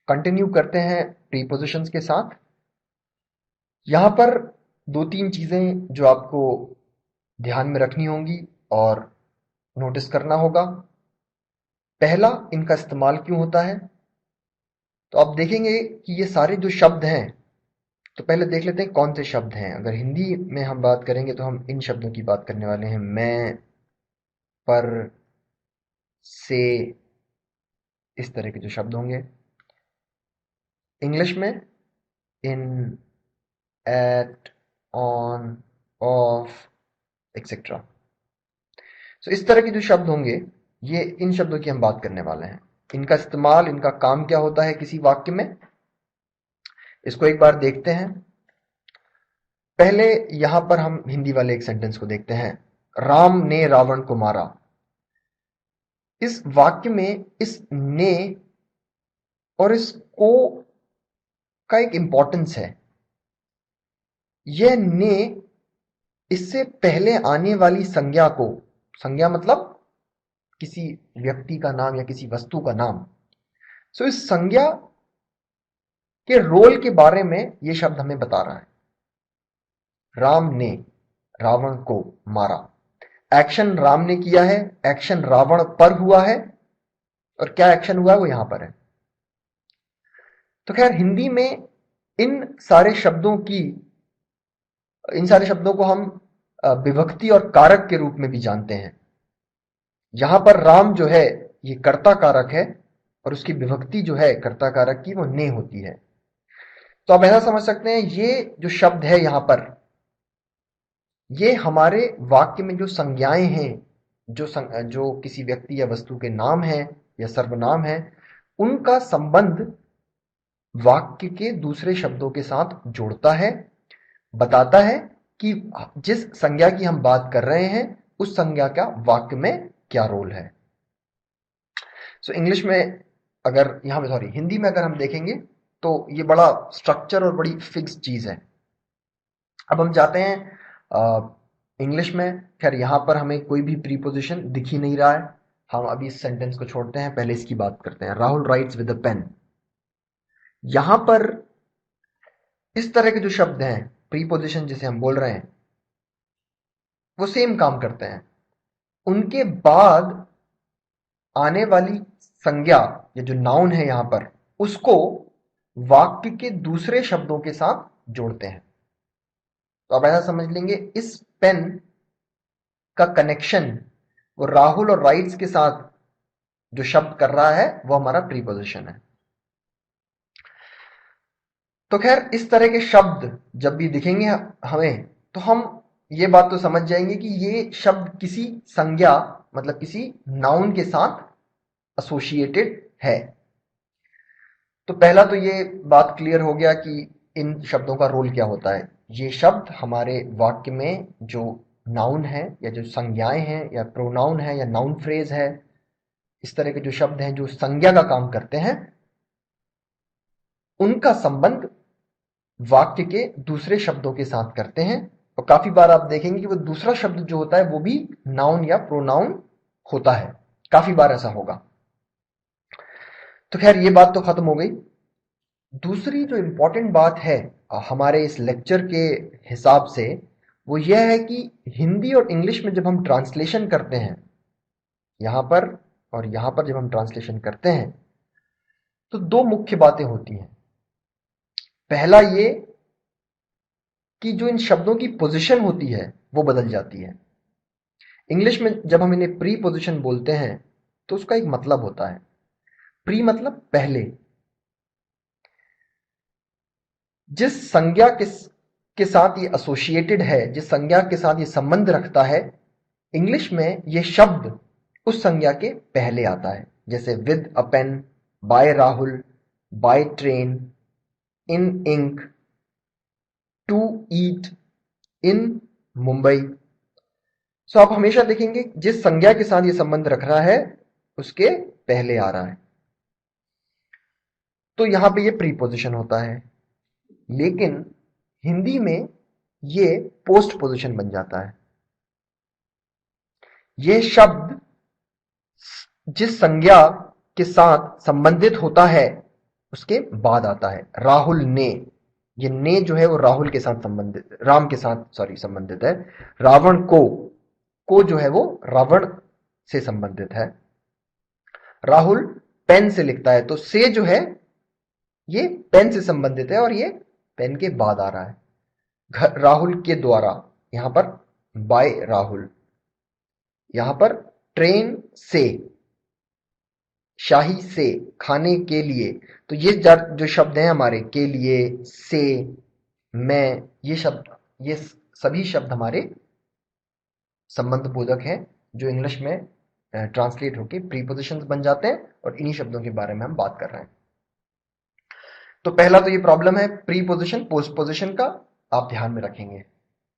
Continue करते हैं prepositions के साथ। यहां पर दो तीन चीजें जो आपको ध्यान में रखनी होंगी और नोटिस करना होगा। पहला, इनका इस्तेमाल क्यों होता है। तो आप देखेंगे कि ये सारे जो शब्द हैं, तो पहले देख लेते हैं कौन से शब्द हैं। अगर हिंदी में हम बात करेंगे तो हम इन शब्दों की बात करने वाले हैं, मैं, पर, से, इस तरह के जो शब्द होंगे। इंग्लिश में इन, एट, ऑन, ऑफ, एक्सेट्रा। सो इस तरह के जो शब्द होंगे, ये इन शब्दों की हम बात करने वाले हैं। इनका इस्तेमाल, इनका काम क्या होता है किसी वाक्य में, इसको एक बार देखते हैं। पहले यहां पर हम हिंदी वाले एक सेंटेंस को देखते हैं, राम ने रावण को मारा। इस वाक्य में इस ने और इस को का एक इंपॉर्टेंस है। यह ने इससे पहले आने वाली संज्ञा को, संज्ञा मतलब किसी व्यक्ति का नाम या किसी वस्तु का नाम, सो इस संज्ञा के रोल के बारे में यह शब्द हमें बता रहा है। राम ने रावण को मारा, एक्शन राम ने किया है, एक्शन रावण पर हुआ है, और क्या एक्शन हुआ है वो यहां पर है। तो खैर, हिंदी में इन सारे शब्दों की इन सारे शब्दों को हम विभक्ति और कारक के रूप में भी जानते हैं। यहां पर राम जो है ये कर्ता कारक है, और उसकी विभक्ति जो है कर्ता कारक की वो ने होती है। तो आप ऐसा समझ सकते हैं, ये जो शब्द है यहां पर, ये हमारे वाक्य में जो संज्ञाएं हैं, जो किसी व्यक्ति या वस्तु के नाम है या सर्वनाम है, उनका संबंध वाक्य के दूसरे शब्दों के साथ जोड़ता है, बताता है कि जिस संज्ञा की हम बात कर रहे हैं उस संज्ञा का वाक्य में क्या रोल है। सो इंग्लिश में अगर यहां पे, सॉरी, हिंदी में अगर हम देखेंगे तो ये बड़ा स्ट्रक्चर और बड़ी फिक्स चीज है। अब हम जाते हैं इंग्लिश में। खैर, यहां पर हमें कोई भी प्रीपोजिशन दिख ही नहीं रहा है, हम अभी इस सेंटेंस को छोड़ते हैं, पहले इसकी बात करते हैं। Rahul writes with a pen. यहां पर इस तरह के जो शब्द हैं, प्रीपोजिशन जिसे हम बोल रहे हैं, वो सेम काम करते हैं। उनके बाद आने वाली संज्ञा या जो नाउन है यहां पर, उसको वाक्य के दूसरे शब्दों के साथ जोड़ते हैं। तो आप ऐसा समझ लेंगे, इस पेन का कनेक्शन वो राहुल और राइट्स के साथ जो शब्द कर रहा है वो हमारा प्रीपोजिशन है। तो खैर, इस तरह के शब्द जब भी दिखेंगे हमें, तो हम ये बात तो समझ जाएंगे कि ये शब्द किसी संज्ञा, मतलब किसी नाउन के साथ एसोसिएटेड है। तो पहला तो ये बात क्लियर हो गया कि इन शब्दों का रोल क्या होता है। ये शब्द हमारे वाक्य में जो नाउन है या जो संज्ञाएं हैं या प्रोनाउन है या नाउन फ्रेज है, इस तरह के जो शब्द हैं जो संज्ञा का काम करते हैं, उनका संबंध वाक्य के दूसरे शब्दों के साथ करते हैं। और काफी बार आप देखेंगे कि वो दूसरा शब्द जो होता है वो भी नाउन या प्रोनाउन होता है, काफी बार ऐसा होगा। तो खैर, ये बात तो खत्म हो गई। दूसरी जो इंपॉर्टेंट बात है हमारे इस लेक्चर के हिसाब से, वो यह है कि हिंदी और इंग्लिश में जब हम ट्रांसलेशन करते हैं, यहां पर और यहां पर जब हम ट्रांसलेशन करते हैं, तो दो मुख्य बातें होती हैं। पहला ये कि जो इन शब्दों की पोजीशन होती है वो बदल जाती है। इंग्लिश में जब हम इन्हें प्री पोजीशन बोलते हैं तो उसका एक मतलब होता है। प्री मतलब पहले। जिस संज्ञा के साथ ये एसोसिएटेड है, जिस संज्ञा के साथ ये संबंध रखता है, इंग्लिश में ये शब्द उस संज्ञा के पहले आता है। जैसे with a pen, by Rahul, by train, in ink, to eat, in Mumbai. So आप हमेशा देखेंगे जिस संज्ञा के साथ ये संबंध रख रहा है उसके पहले आ रहा है, तो यहां पे ये प्रीपोजिशन होता है। लेकिन हिंदी में ये पोस्ट पोजिशन बन जाता है। ये शब्द जिस संज्ञा के साथ संबंधित होता है उसके बाद आता है राहुल ने। ये ने जो है वो राहुल के साथ संबंधित, राम के साथ सॉरी संबंधित है। रावण को जो है वो रावण से संबंधित है। राहुल पेन से लिखता है, तो से जो है ये पेन से संबंधित है और ये पेन के बाद आ रहा है। राहुल के द्वारा, यहां पर बाय राहुल, यहां पर ट्रेन से, शाही से, खाने के लिए। तो ये जो शब्द हैं हमारे, के लिए, से, मैं, ये सभी शब्द हमारे संबंध बोधक हैं, जो इंग्लिश में ट्रांसलेट होके प्रीपोजिशंस बन जाते हैं, और इन्हीं शब्दों के बारे में हम बात कर रहे हैं। तो पहला तो ये प्रॉब्लम है प्रीपोजिशन पोस्टपोजिशन का, आप ध्यान में रखेंगे।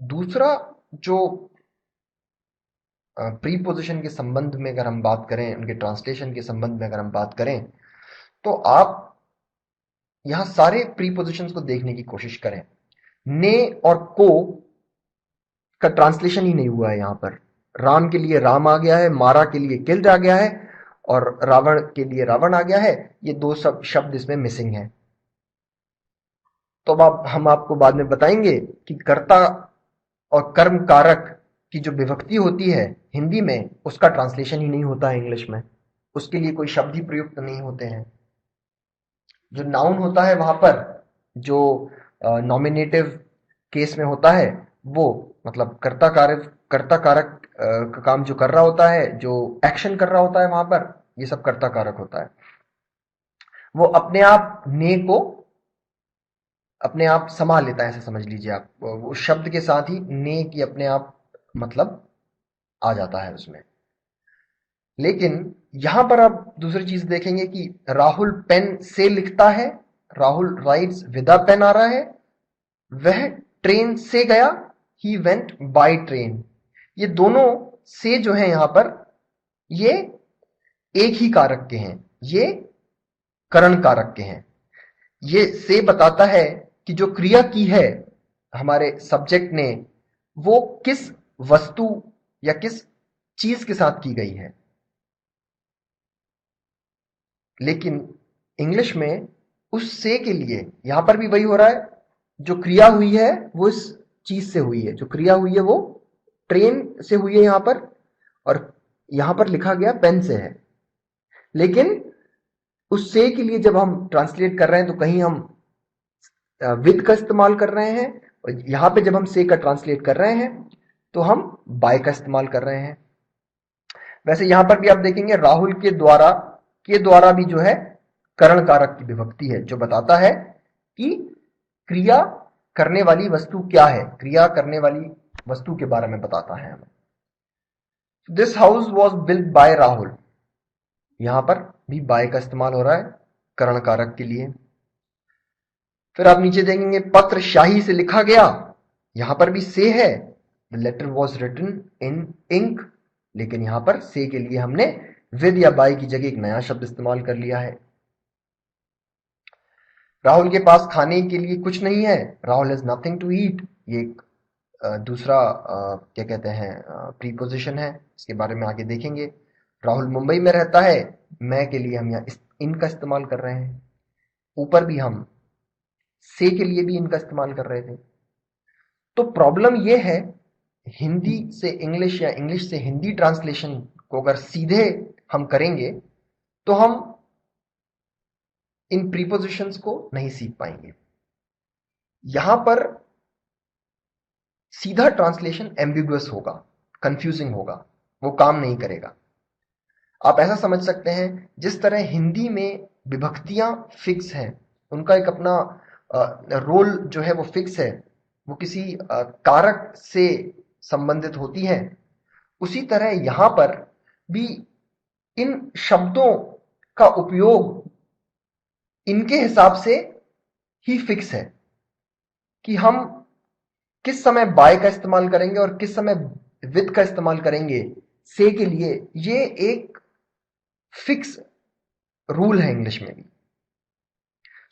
दूसरा जो प्रीपोजिशन के संबंध में अगर हम बात करें, उनके ट्रांसलेशन के संबंध में अगर हम बात करें, तो आप यहां सारे प्रीपोजिशंस को देखने की कोशिश करें। ने और को का ट्रांसलेशन ही नहीं हुआ है यहां पर। राम के लिए राम आ गया है, मारा के लिए किल्ड आ गया है, और रावण के लिए रावण आ गया है। ये दो सब शब्द इसमें मिसिंग है। तो अब हम आपको बाद में बताएंगे कि कर्ता और कर्म कारक की जो विभक्ति होती है हिंदी में, उसका ट्रांसलेशन ही नहीं होता है इंग्लिश में। उसके लिए कोई शब्द ही प्रयुक्त नहीं होते हैं। जो नाउन होता है वहां पर, जो नॉमिनेटिव केस में होता है, वो मतलब कर्ता कारक का काम जो कर रहा होता है, जो एक्शन कर रहा होता है वहां पर, ये सब कर्ता कारक होता है। वो अपने आप ने को अपने आप समा लेता है, ऐसे समझ लीजिए आप। उस शब्द के साथ ही ने की अपने आप मतलब आ जाता है उसमें। लेकिन यहां पर आप दूसरी चीज देखेंगे कि राहुल पेन से लिखता है, Rahul rides with a pen आ रहा है। वह ट्रेन से गया, ही वेंट बाय ट्रेन। ये दोनों से जो है यहां पर, ये एक ही कारक के हैं, ये करण कारक के हैं। ये से बताता है कि जो क्रिया की है हमारे सब्जेक्ट ने, वो किस वस्तु या किस चीज के साथ की गई है। लेकिन इंग्लिश में उस से के लिए यहां पर भी वही हो रहा है। जो क्रिया हुई है वो इस चीज से हुई है, जो क्रिया हुई है वो ट्रेन से हुई है यहां पर, और यहां पर लिखा गया पेन से है। लेकिन उस से के लिए जब हम ट्रांसलेट कर रहे हैं तो कहीं हम विद का इस्तेमाल कर रहे हैं, और यहां पे जब हम से का ट्रांसलेट कर रहे हैं तो हम बाय का इस्तेमाल कर रहे हैं। वैसे यहां पर भी आप देखेंगे राहुल के द्वारा भी जो है करण कारक की विभक्ति है, जो बताता है कि क्रिया करने वाली वस्तु क्या है, क्रिया करने वाली वस्तु के बारे में बताता है हमें। This house was built by Rahul, यहां पर भी बाय का इस्तेमाल हो रहा है करण कारक के लिए। फिर आप नीचे देखेंगे पत्र शाही से लिखा गया, यहां पर भी से है। The letter was written in ink, लेकिन यहां पर से के लिए हमने विद या बाय की जगह एक नया शब्द इस्तेमाल कर लिया है। राहुल के पास खाने के लिए कुछ नहीं है, Rahul has nothing to eat. ये एक दूसरा क्या कहते हैं प्रीपोजिशन है, इसके बारे में आगे देखेंगे। राहुल मुंबई में रहता है, मैं के लिए हम यहाँ इन का इस्तेमाल कर रहे हैं। ऊपर भी हम से के लिए भी इनका इस्तेमाल कर रहे थे। तो प्रॉब्लम यह है, हिंदी से इंग्लिश या इंग्लिश से हिंदी ट्रांसलेशन को अगर सीधे हम करेंगे तो हम इन प्रीपोजिशंस को नहीं सीख पाएंगे। यहां पर सीधा ट्रांसलेशन एम्बिगुअस होगा, कंफ्यूजिंग होगा, वो काम नहीं करेगा। आप ऐसा समझ सकते हैं जिस तरह हिंदी में विभक्तियां फिक्स हैं, उनका एक अपना रोल जो है वो फिक्स है, वो किसी कारक से संबंधित होती हैं। उसी तरह यहां पर भी इन शब्दों का उपयोग इनके हिसाब से ही फिक्स है कि हम किस समय बाय का इस्तेमाल करेंगे और किस समय विद का इस्तेमाल करेंगे से के लिए। ये एक फिक्स रूल है इंग्लिश में भी।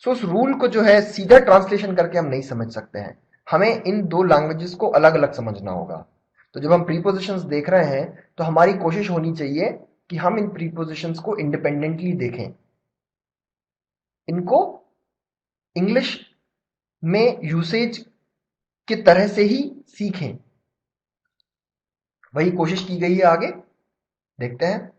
सो उस रूल को जो है सीधा ट्रांसलेशन करके हम नहीं समझ सकते हैं, हमें इन दो लैंग्वेजेस को अलग अलग समझना होगा। तो जब हम प्रीपोजिशंस देख रहे हैं तो हमारी कोशिश होनी चाहिए कि हम इन प्रीपोजिशंस को इंडिपेंडेंटली देखें, इनको इंग्लिश में यूसेज की तरह से ही सीखें। वही कोशिश की गई है आगे, देखते हैं।